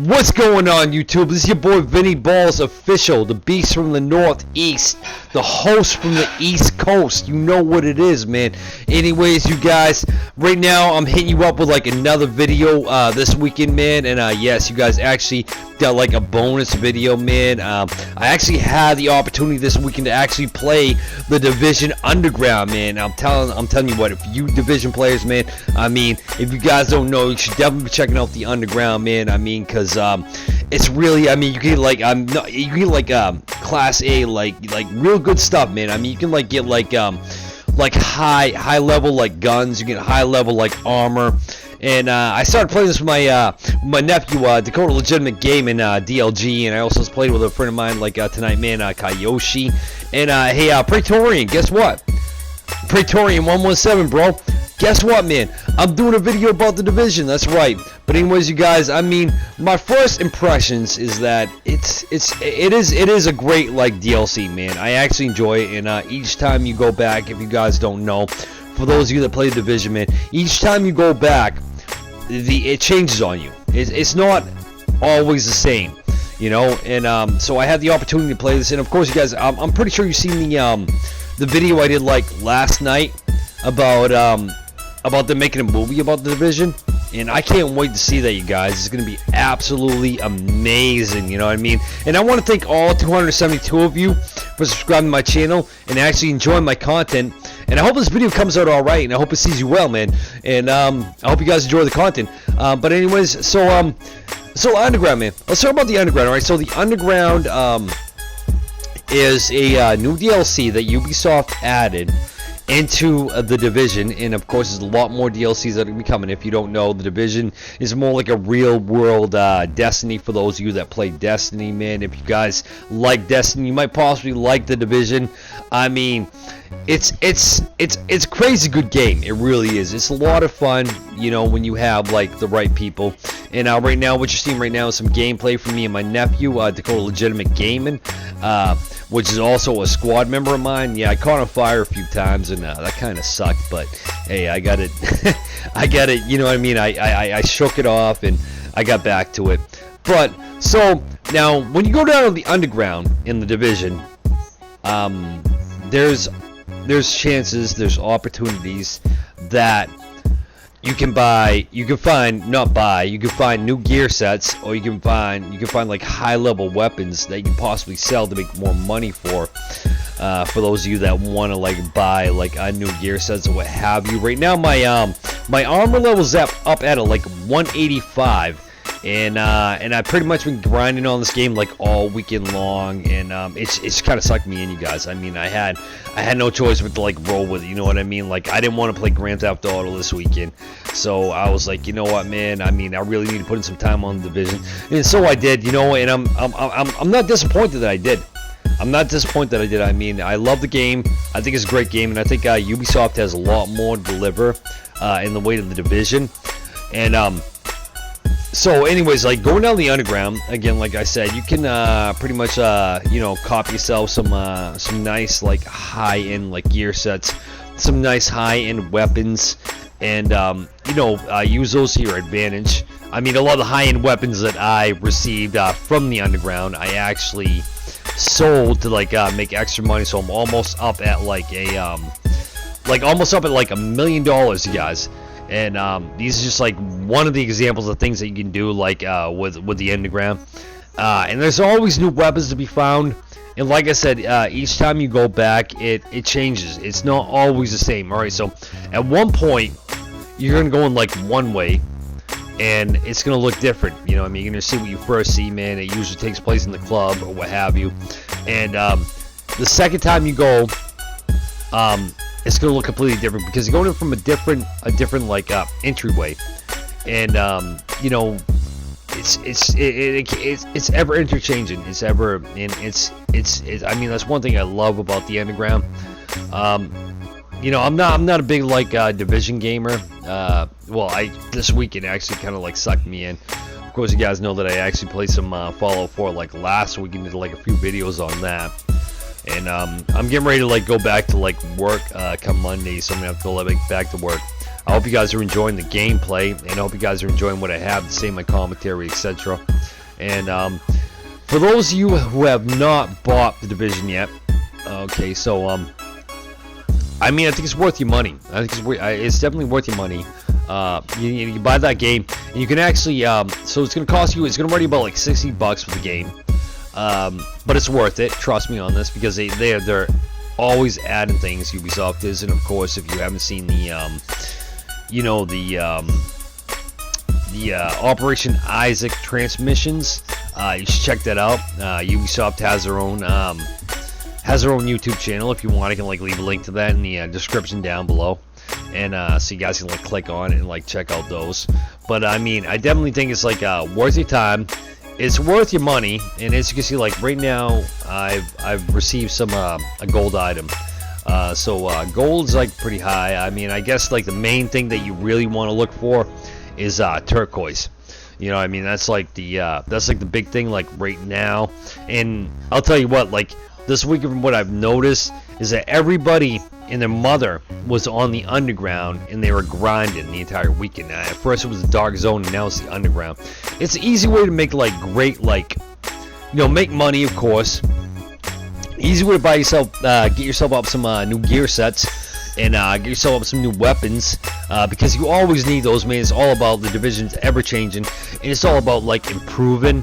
What's going on, YouTube? This is your boy Vinny Balls Official, the beast from the Northeast, the host from the East Coast. You know what it is, man. Anyways, you guys, right now I'm hitting you up with like another video this weekend, man. And yes, you guys actually got like a bonus video, man. I actually had the opportunity this weekend to actually play the Division Underground, man. I'm telling you what, if you Division players, man, I mean, if you guys don't know, you should definitely be checking out the Underground, man. I mean, cause it's really, I mean, you can like you can like Class A, like real good stuff, man. I mean, you can like get like high level like guns, you get high level like armor. And I started playing this with my nephew, Dakota Legitimate Gaming, DLG, and I also played with a friend of mine like tonight, man, Kayoshi. And hey, Praetorian, guess what? Praetorian 117, bro. Guess what, man? I'm doing a video about the Division. That's right. But anyways, you guys, I mean, my first impressions is that it is a great like DLC, man. I actually enjoy it, and each time you go back, if you guys don't know, for those of you that play the Division, man, each time you go back, it changes on you. It's not always the same, you know. And so I had the opportunity to play this, and of course, you guys, I'm pretty sure you've seen the video I did like last night about them making a movie about the Division, and I can't wait to see that, you guys. It's gonna be absolutely amazing, you know what I mean? And I want to thank all 272 of you for subscribing to my channel and actually enjoying my content. And I hope this video comes out all right, and I hope it sees you well, man. And I hope you guys enjoy the content. But anyways, so Underground, man. Let's talk about the Underground. All right, so the Underground is a new DLC that Ubisoft added into the Division, and of course there's a lot more DLCs that are going to be coming. If you don't know, the Division is more like a real world Destiny for those of you that play Destiny, man. If you guys like Destiny, you might possibly like the Division. I mean, it's a crazy good game. It really is. It's a lot of fun, you know, when you have like the right people. And right now, what you're seeing right now is some gameplay from me and my nephew, Dakota Legitimate Gaming, which is also a squad member of mine. Yeah, I caught on fire a few times, and that kind of sucked. But hey, I got it. I got it. You know what I mean? I shook it off, and I got back to it. But so now, when you go down to the Underground in the Division, there's chances, there's opportunities that you can find new gear sets, or you can find like high level weapons that you can possibly sell to make more money for those of you that want to like buy like new gear sets or what have you. Right now my armor level's up at like 185. And I've pretty much been grinding on this game like all weekend long, and it's kind of sucked me in, you guys. I mean, I had no choice but to like roll with it, you know what I mean? Like, I didn't want to play Grand Theft Auto this weekend, so I was like, you know what, man? I mean, I really need to put in some time on the Division, and so I did, you know. And I'm not disappointed that I did. I'm not disappointed that I did. I mean, I love the game. I think it's a great game, and I think Ubisoft has a lot more to deliver in the way of the Division, and so anyways, like going down the Underground again, like I said, you can pretty much you know, cop yourself some nice like high-end like gear sets, some nice high-end weapons, and you know, use those to your advantage. I mean, a lot of the high-end weapons that I received from the Underground, I actually sold to like make extra money, so I'm almost up at like $1 million, you guys. And these are just like one of the examples of things that you can do like with the Underground. And there's always new weapons to be found. And like I said, each time you go back, it changes. It's not always the same. Alright, so at one point, you're going to go in like one way, and it's going to look different. You know what I mean? You're going to see what you first see, man. It usually takes place in the club or what have you. And the second time you go, it's gonna look completely different because you're going in from a different like entryway, and you know, it's ever interchanging. It's ever, and it's I mean, that's one thing I love about the Underground. You know, I'm not a big like Division gamer. Well, this weekend actually kind of like sucked me in. Of course, you guys know that I actually played some Fallout 4 like last week and did like a few videos on that. And I'm getting ready to like go back to like work come Monday, so I'm gonna have to go like back to work. I hope you guys are enjoying the gameplay, and I hope you guys are enjoying what I have to say in my commentary, etc. And for those of you who have not bought The Division yet, okay, so I mean, I think it's worth your money. I think it's definitely worth your money. You buy that game, and you can actually, so it's going to cost you, it's going to run you about like $60 for the game. But it's worth it, trust me on this, because they're always adding things, Ubisoft is. And of course, if you haven't seen the, you know, the Operation Isaac transmissions, you should check that out. Ubisoft has their own YouTube channel. If you want, I can like leave a link to that in the description down below, and so you guys can like click on it and like check out those. But I mean, I definitely think it's like worth your time. It's worth your money, and as you can see, like right now, I've received some a gold item. So gold's like pretty high. I mean, I guess like the main thing that you really want to look for is turquoise. You know, I mean, that's like the big thing like right now. And I'll tell you what, like this week, from what I've noticed, is that everybody and their mother was on the underground, and they were grinding the entire weekend. At first it was the dark zone, and now it's the underground. It's an easy way to make like great, like, you know, make money, of course. Easy way to buy yourself, get yourself up some new gear sets, and get yourself up some new weapons, because you always need those, man. It's all about the Division's ever changing, and it's all about like improving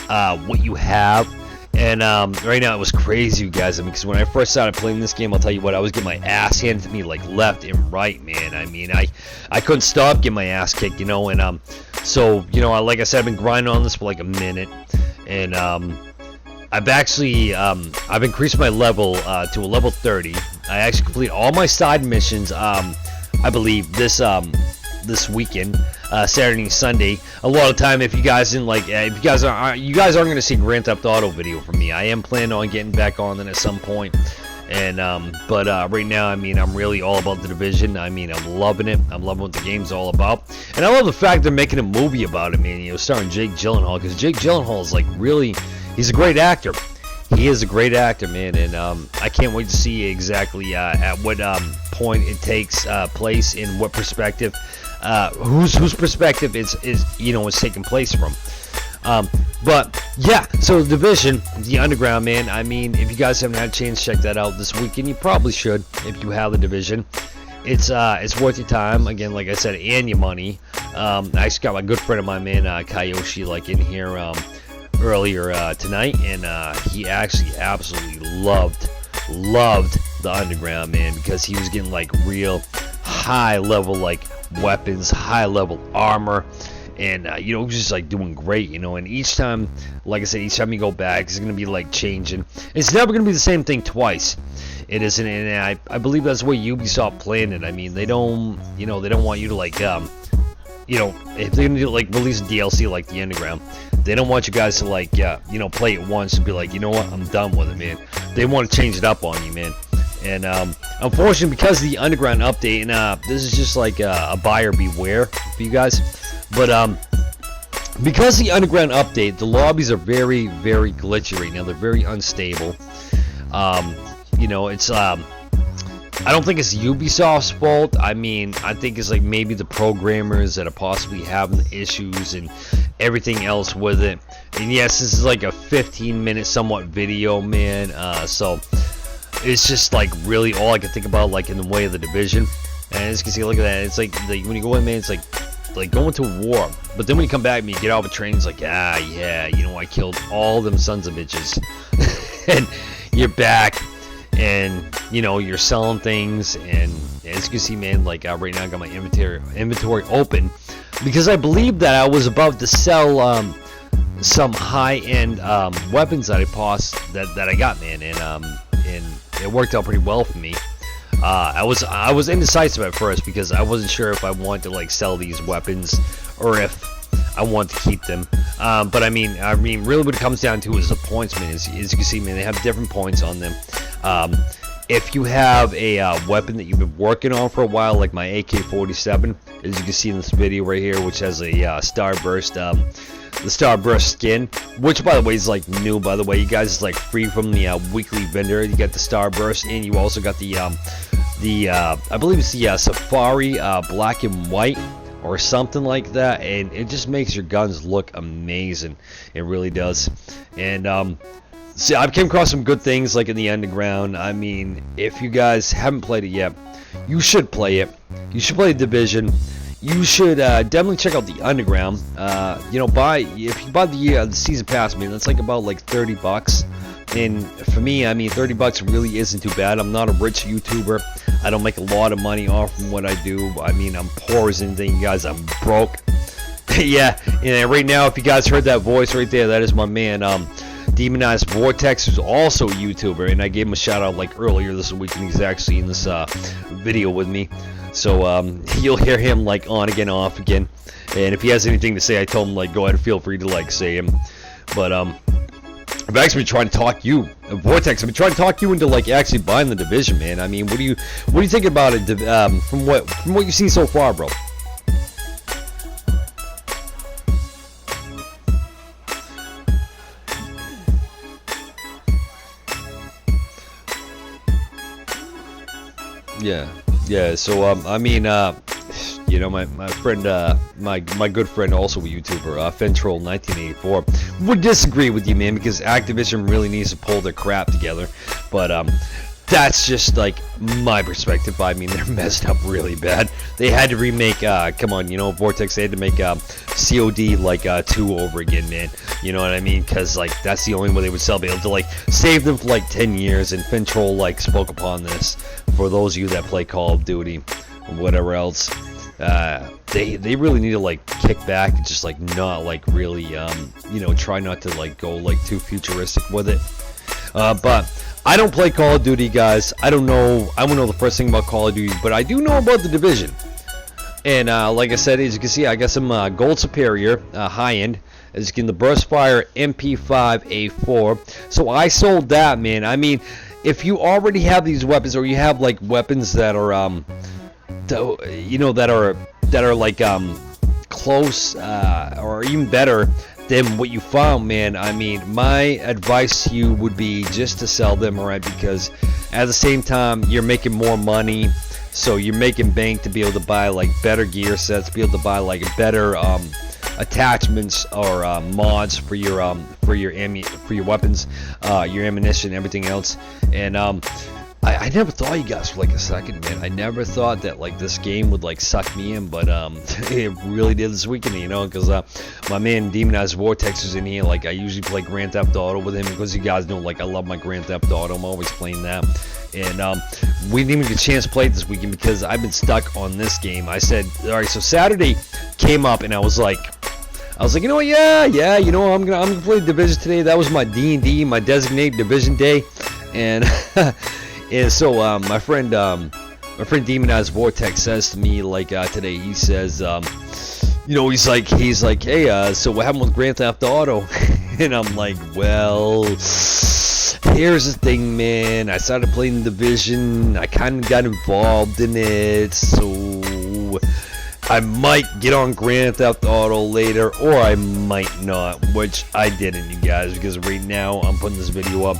what you have. And right now it was crazy, you guys. I mean, because when I first started playing this game, I'll tell you what, I was getting my ass handed to me like left and right, man. I mean, I couldn't stop getting my ass kicked, you know. And so, you know, like I said, I've been grinding on this for like a minute, and I've actually I've increased my level to a level 30. I actually completed all my side missions, I believe this weekend, Saturday and Sunday. A lot of time, if you guys didn't like, if you guys aren't going to see a Grand Theft Auto video from me. I am planning on getting back on then at some point. And but right now, I mean, I'm really all about the Division. I mean, I'm loving it. I'm loving what the game's all about, and I love the fact they're making a movie about it, man. You know, starring Jake Gyllenhaal, because Jake Gyllenhaal is like really, he's a great actor. He is a great actor, man, and I can't wait to see exactly at what point it takes place, in what perspective, whose perspective is you know, is taking place from. But yeah, so the Division, the Underground, man. I mean, if you guys haven't had a chance to check that out this weekend, you probably should. If you have the Division, it's worth your time. Again, like I said, and your money. I actually got my good friend of mine, man, Kayoshi, like in here earlier tonight, and he actually absolutely loved the Underground, man, because he was getting like real high level like weapons, high level armor, and you know, just like doing great, you know. And each time, like I said, each time you go back, it's gonna be like changing. It's never gonna be the same thing twice. It isn't, and I believe that's the way Ubisoft planned it. I mean, they don't, you know, they don't want you to like you know, if they're gonna like release a DLC like the Underground, they don't want you guys to like you know, play it once and be like, you know what, I'm done with it, man. They want to change it up on you, man. And unfortunately, because of the Underground update, and this is just like a buyer beware for you guys, but because of the Underground update, the lobbies are very, very glitchy right now. They're very unstable. You know, it's I don't think it's Ubisoft's fault. I mean, I think it's like maybe the programmers that are possibly having issues and everything else with it. And yes, this is like a 15-minute somewhat video, man. So it's just like really all I can think about, like in the way of the Division. And as you can see, look at that. It's like when you go in, man, it's like going to war. But then when you come back and you get out of a train, it's like, yeah, you know, I killed all them sons of bitches. And you're back, and you know, you're selling things. And as you can see, man, like right now I got my inventory open, because I believe that I was about to sell some high-end weapons that I got, man, and it worked out pretty well for me. I was indecisive at first, because I wasn't sure if I wanted to like sell these weapons or if I want to keep them. But I mean, really what it comes down to is the points, man. As you can see, man, they have different points on them. If you have a weapon that you've been working on for a while, like my AK-47, as you can see in this video right here, which has a Starburst, the Starburst skin, which by the way is like new. By the way, you guys, is like free from the weekly vendor. You got the Starburst, and you also got the the I believe it's the Safari black and white or something like that, and it just makes your guns look amazing. It really does. And see, I've came across some good things like in the Underground. I mean, if you guys haven't played it yet, you should play it. You should play the Division. You should definitely check out the Underground. You know, if you buy the season pass, man, that's like about like $30. And for me, I mean, $30 really isn't too bad. I'm not a rich YouTuber. I don't make a lot of money off from what I do. I mean, I'm poor as anything, you guys. I'm broke. Yeah, and right now, if you guys heard that voice right there, that is my man, Demonized Vortex, who's also a YouTuber, and I gave him a shout out like earlier this week, and he's actually in this video with me. So you'll hear him like on again, off again, and if he has anything to say, I told him like go ahead and feel free to like say him. But I've actually been trying to talk you, Vortex. I've been trying to talk you into like actually buying the Division, man. I mean, what do you think about it from what you've seen so far, bro? Yeah. So I mean, you know, my friend, my good friend, also a YouTuber, Fentroll 1984, would disagree with you, man, because Activision really needs to pull their crap together. But that's just like my perspective. I mean, they're messed up really bad. They had to remake. Come on, you know, Vortex. They had to make COD like 2 over again, man. You know what I mean? Because like that's the only way they would sell. Be able to like save them for like 10 years. And Fentroll like spoke upon this. For those of you that play Call of Duty, or whatever else, they really need to like kick back and just like not like really you know, try not to like go like too futuristic with it. But I don't play Call of Duty, guys. I don't know the first thing about Call of Duty, but I do know about the Division. And like I said, as you can see, I got some Gold Superior high end. As you can, the Burstfire MP5A4. So I sold that, man. I mean, if you already have these weapons, or you have like weapons that are you know, that are like close or even better than what you found, man, I mean, my advice to you would be just to sell them, alright? Because at the same time, you're making more money, so you're making bank to be able to buy like better gear sets, be able to buy like better attachments or mods for your weapons, your ammunition, everything else. And I never thought you guys for like a second, man. I never thought that like this game would like suck me in, but it really did this weekend, you know, because my man Demonized Vortex is in here. Like, I usually play Grand Theft Auto with him, because you guys know like I love my Grand Theft Auto. I'm always playing that. And we didn't even get a chance to play it this weekend because I've been stuck on this game. I said, all right, so Saturday came up, and I was like, you know what, yeah, you know, I'm gonna play Division today. That was my D&D, my designated Division day, and and so my friend Demonized Vortex says to me like today, he says, you know, he's like, hey, so what happened with Grand Theft Auto? And I'm like, well, here's the thing, man. I started playing Division. I kind of got involved in it, so I might get on Grand Theft Auto later, or I might not, which I didn't, you guys, because right now I'm putting this video up.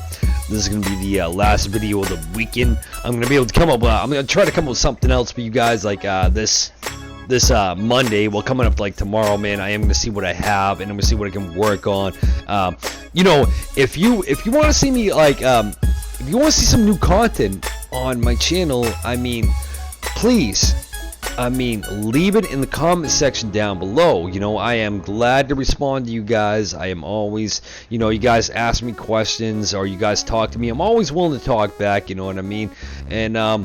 This is going to be the last video of the weekend. I'm going to be able to come up with, I'm going to try to come up with something else for you guys, like this Monday. Well, coming up like tomorrow, man, I am going to see what I have, and I'm going to see what I can work on. You know, if you want to see me, like, if you want to see some new content on my channel, I mean, please, leave it in the comment section down below. You know, I am glad to respond to you guys. I am always, you know, you guys ask me questions, or you guys talk to me. I'm always willing to talk back, you know what I mean? And my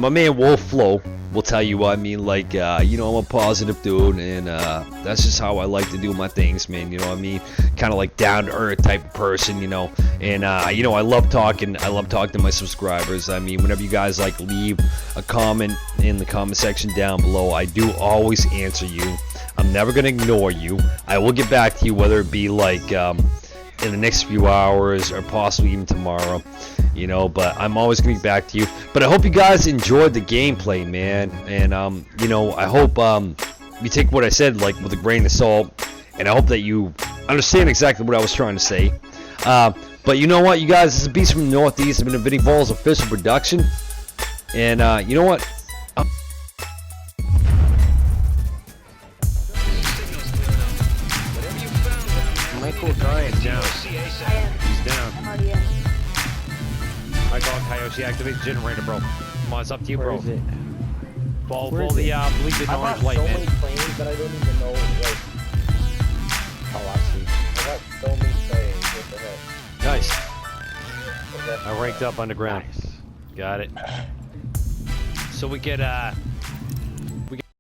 man Wolfflow will tell you what I mean, like, you know, I'm a positive dude, and that's just how I like to do my things, man, you know what I mean? Kind of like down-to-earth type of person, you know, and, you know, I love talking to my subscribers. I mean, whenever you guys, like, leave a comment in the comment section down below, I do always answer you. I'm never going to ignore you. I will get back to you, whether it be, like, in the next few hours, or possibly even tomorrow, you know, but I'm always gonna get back to you. But I hope you guys enjoyed the gameplay, man, and you know, I hope you take what I said like with a grain of salt, and I hope that you understand exactly what I was trying to say. But you know what, you guys, this is Beast from the Northeast. It's been a Vinny Balls official production. And you know what? Michael Giant down. I am. He's down. I'm already in. I call Kyoshi, activate the generator, bro. Come on, it's up to you, Where bro. is it? Follow Where is the it? bleeding I orange got light, so man. many planes that I don't even know, like... Oh, I see. I got so many planes, what the heck? Nice. Okay. I ranked up underground. Got it. So we get